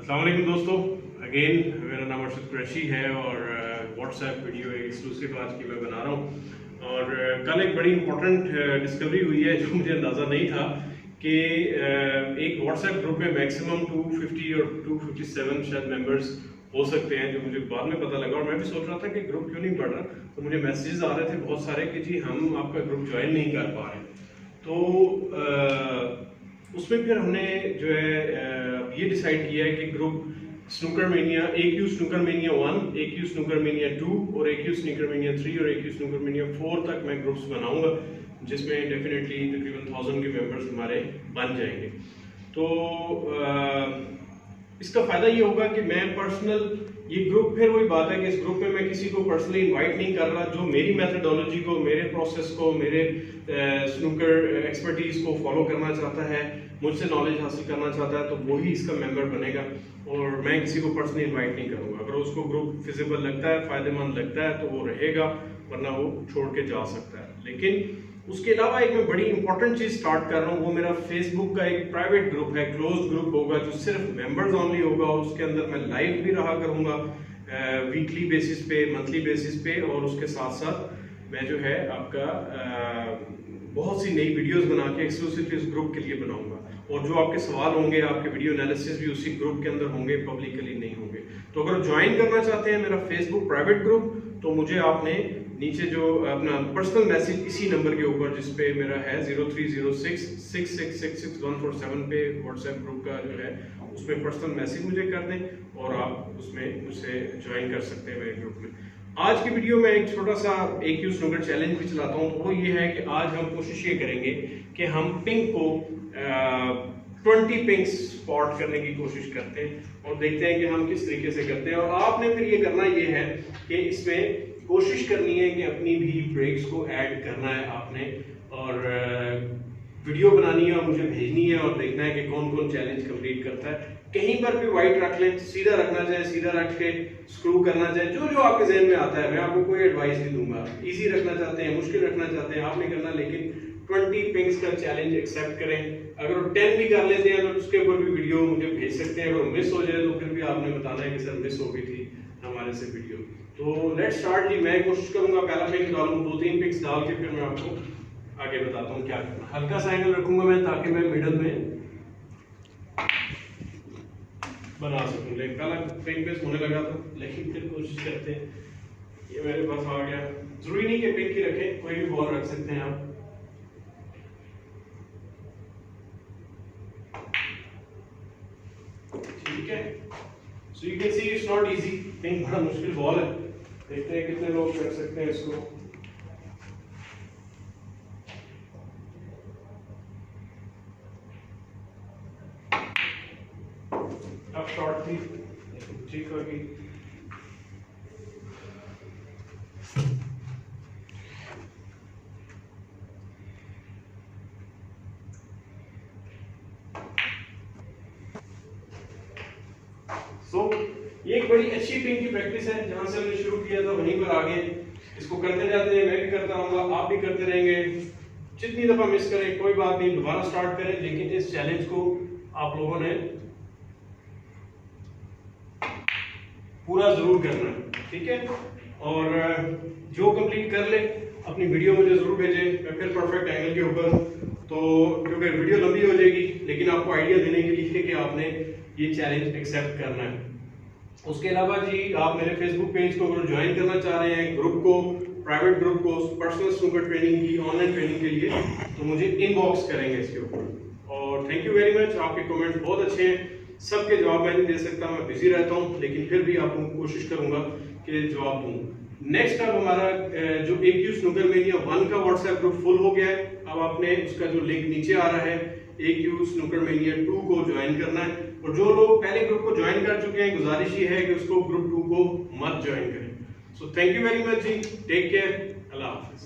अस्सलाम वालेकुम दोस्तों, अगेन मेरा नाम अर्शद कुरैशी है और व्हाट्सएप वीडियो एक एक्सक्लूसिव आज की मैं बना रहा हूँ। और कल एक बड़ी इंपॉर्टेंट डिस्कवरी हुई है जो मुझे अंदाज़ा नहीं था कि एक व्हाट्सएप ग्रुप में मैक्सिमम 250 और 257 शायद मेंबर्स हो सकते हैं, जो मुझे बाद में पता लगा। और मैं भी सोच रहा था कि ग्रुप क्यों नहीं बढ़ रहा, तो मुझे मैसेजेस आ रहे थे बहुत सारे कि जी हम आपका ग्रुप ज्वाइन नहीं कर पा रहे। तो उसमें फिर हमने जो है ये डिसाइड किया है कि group snooker mania, AQ snooker mania 1, AQ snooker mania 2 और AQ स्नूकर मेनिया 3 और AQ स्नूकर मेनिया 4 तक मैं ग्रुप्स बनाऊंगा, जिसमें डेफिनेटली तकरीबन 1000 के मेंबर्स हमारे बन जाएंगे। तो इसका फ़ायदा ये होगा कि मैं पर्सनल ये ग्रुप, फिर वही बात है कि इस ग्रुप में मैं किसी को पर्सनली इनवाइट नहीं कर रहा। जो मेरी मेथडोलॉजी को, मेरे प्रोसेस को, मेरे स्नूकर एक्सपर्टीज को फॉलो करना चाहता है, मुझसे नॉलेज हासिल करना चाहता है, तो वही इसका मेंबर बनेगा। और मैं किसी को पर्सनली इनवाइट नहीं करूँगा। अगर उसको ग्रुप फिजिबल लगता है, फ़ायदेमंद लगता है, तो वो रहेगा, वरना वो छोड़ के जा सकता है। लेकिन उसके अलावा एक मैं बड़ी इंपॉर्टेंट चीज़ स्टार्ट कर रहा हूँ, वो मेरा फेसबुक का एक प्राइवेट ग्रुप है, क्लोज ग्रुप होगा, जो सिर्फ मेंबर्स ओनली होगा। और उसके अंदर मैं लाइव भी रहा करूँगा वीकली बेसिस पे, मंथली बेसिस पे, और उसके साथ साथ मैं जो है आपका बहुत सी नई वीडियोस बना के एक्सक्लूसिव इस ग्रुप के लिए बनाऊंगा। और जो आपके सवाल होंगे, आपके वीडियो एनालिसिस भी उसी ग्रुप के अंदर होंगे, पब्लिकली नहीं होंगे। तो अगर ज्वाइन करना चाहते हैं मेरा फेसबुक प्राइवेट ग्रुप, तो मुझे आपने नीचे जो अपना पर्सनल मैसेज इसी नंबर के ऊपर, जिस पे मेरा है 030666666147 पे व्हाट्सएप ग्रुप का जो है, उसमें पर्सनल मैसेज मुझे कर दें और आप उसमें मुझसे ज्वाइन कर सकते हैं मेरे ग्रुप में। आज की वीडियो में एक छोटा सा AQ स्नूकर चैलेंज भी चलाता हूँ। तो वो ये है कि आज हम कोशिश ये करेंगे कि हम पिंक को 20 पिंक स्पॉट करने की कोशिश करते हैं और देखते हैं कि हम किस तरीके से करते हैं। और आपने फिर ये करना ये है कि इसमें कोशिश करनी है कि अपनी भी ब्रेक्स को ऐड करना है आपने, और वीडियो बनानी है और मुझे भेजनी है, और देखना है कि कौन कौन चैलेंज कंप्लीट करता है। कहीं पर भी वाइट रख लें, सीधा रखना चाहे सीधा रख के स्क्रू करना चाहे, जो जो आपके जहन में आता है। मैं आपको कोई एडवाइस नहीं दूंगा। इजी रखना चाहते हैं, मुश्किल रखना चाहते हैं, आपने करना, लेकिन 20 पिंक्स का चैलेंज एक्सेप्ट करें। अगर वो 10 भी कर लेते हैं तो उसके ऊपर भी वीडियो मुझे भेज सकते हैं। अगर मिस हो जाए तो फिर भी आपने बताना है कि सर मिस हो गई थी हमारे से वीडियो। तो लेट्स स्टार्ट जी। मैं कोशिश करूंगा पहला पिंक डालूं, 2-3 पिंक्स डाल के फिर मैं आपको आगे बताता हूँ क्या करना। हल्का सा एंगल रखूंगा मैं, ताकि मैं मिडल में बना सकूं। लेकिन पहला पिंक बेस होने लगा था, लेकिन फिर कोशिश करते हैं। ये मेरे पास आ गया। जरूरी नहीं कि पिंक ही रखें, कोई भी बॉल रख सकते हैं आप। ठीक है, so you can see it's not easy. Pink बड़ा मुश्किल बॉल है। देखते हैं कितने लोग कर सकते हैं इसको। अब शॉर्ट थी, ठीक होगी। ये एक बड़ी अच्छी पिंक की प्रैक्टिस है। जहां से हमने शुरू किया था वहीं पर आगे इसको करते जाते हैं। मैं भी करता रहूंगा, आप भी करते रहेंगे। जितनी दफा मिस करें कोई बात नहीं, दोबारा स्टार्ट करें, लेकिन इस चैलेंज को आप लोगों ने पूरा जरूर करना है, ठीक है। और जो कंप्लीट कर ले अपनी वीडियो मुझे जरूर भेजें, मैं फिर परफेक्ट एंगल के ऊपर, तो क्योंकि वीडियो लंबी हो जाएगी, लेकिन आपको आइडिया देने के लिए कि आपने ये चैलेंज एक्सेप्ट करना है। उसके अलावा जी, आप मेरे फेसबुक पेज को अगर ज्वाइन करना चाह रहे हैं, ग्रुप को, प्राइवेट ग्रुप को, पर्सनल स्नूकर ट्रेनिंग की, ऑनलाइन ट्रेनिंग के लिए, तो मुझे इनबॉक्स करेंगे इसके ऊपर। और थैंक यू वेरी मच, आपके कमेंट्स बहुत अच्छे हैं। सबके जवाब मैं नहीं दे सकता, मैं बिजी रहता हूँ, लेकिन फिर भी आपको कोशिश करूंगा कि जवाब दूं। नेक्स्ट अब हमारा जो AQ स्नूकर मेनिया 1 का व्हाट्सएप ग्रुप फुल हो गया है। अब आपने उसका जो लिंक नीचे आ रहा है, AQ स्नूकर मेनिया 2 को ज्वाइन करना है। और जो लोग पहले ग्रुप को ज्वाइन कर चुके हैं, गुजारिश ये है कि उसको ग्रुप 2 को मत ज्वाइन करें। So thank you very much ji, take care, अल्लाह हाफिज।